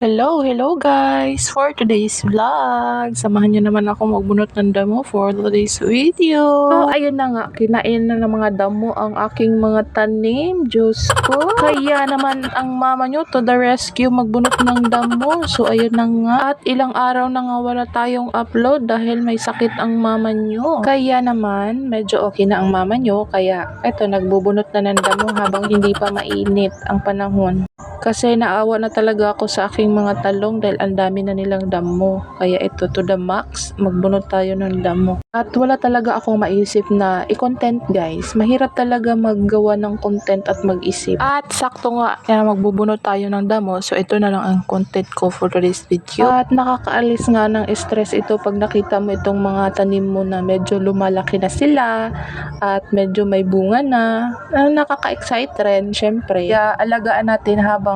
Hello guys! For today's vlog, samahan nyo naman ako magbunot ng damo for today's video. So, ayun na nga, kinain na ng mga damo ang aking mga tanim. Diyos ko! Kaya naman ang mama nyo to the rescue magbunot ng damo. So, ayun na nga. At ilang araw na nga wala tayong upload dahil may sakit ang mama nyo. Kaya naman, medyo okay na ang mama nyo. Kaya, eto, nagbubunot na ng damo habang hindi pa mainit ang panahon. Kasi naawa na talaga ako sa aking mga talong dahil ang dami na nilang damo. Kaya ito, to the max, magbunot tayo ng damo. At wala talaga akong maisip na i-content guys. Mahirap talaga maggawa ng content at mag-isip. At sakto nga, kaya magbubunot tayo ng damo. So ito na lang ang content ko for today's video. At nakakaalis nga ng stress ito pag nakita mo itong mga tanim mo na medyo lumalaki na sila. At medyo may bunga na. Nakaka-excite rin, syempre. Kaya alagaan natin habang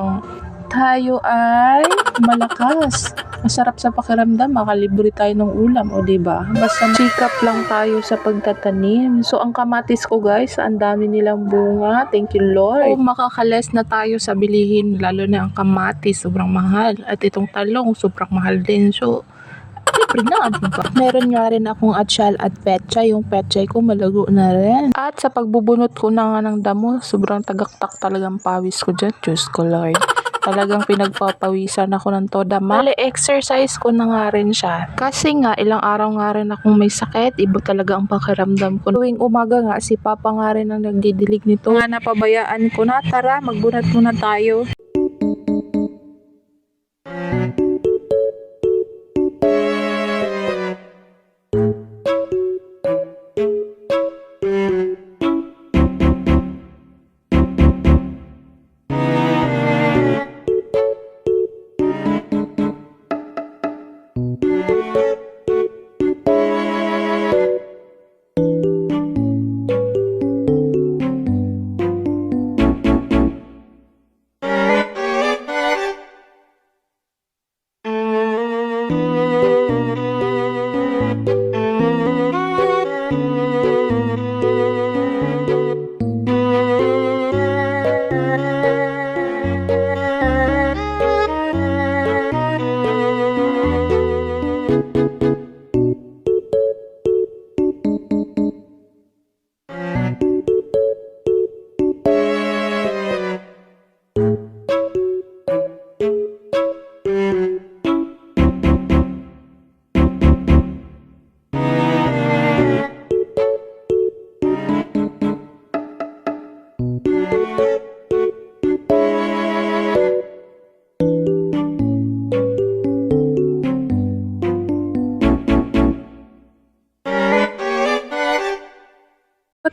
tayo ay malakas. Masarap sa pakiramdam, makalibre tayo ng ulam, o diba? Basta sikap lang tayo sa pagtatanim. So, ang kamatis ko guys, ang dami nilang bunga. Thank you Lord. So, makakales na tayo sa bilihin, lalo na ang kamatis, sobrang mahal. At itong talong, sobrang mahal din. So, libre na, diba? Meron nga rin akong atsyal at petchay. Yung petchay ko malago na rin. At sa pagbubunot ko na nga ng damo, sobrang tagaktak talagang pawis ko dyan. Diyos ko Lord. Talagang pinagpapawisan ako ng toda. Mali, exercise ko na nga rin siya. Kasi nga, ilang araw nga rin akong may sakit. Iba talaga ang pakiramdam ko. Tuwing umaga nga, si Papa nga rin ang nagdidilig nito. Nga napabayaan ko na. Tara, magbunot muna tayo.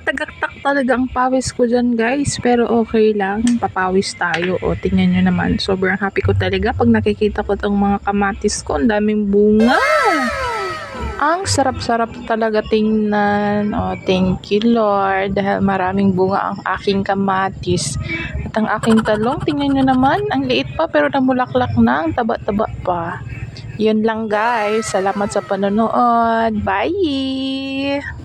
Tagaktak talaga ang pawis ko dyan guys, pero okay lang, papawis tayo. O tingnan nyo naman, sobrang happy ko talaga pag nakikita ko itong mga kamatis ko, ang daming bunga. Ang sarap-sarap talaga tingnan. O thank you Lord, dahil maraming bunga ang aking kamatis. At ang aking talong, tingnan nyo naman, ang liit pa pero namulaklak na, ang taba-taba pa. Yun lang guys, salamat sa panonood, bye!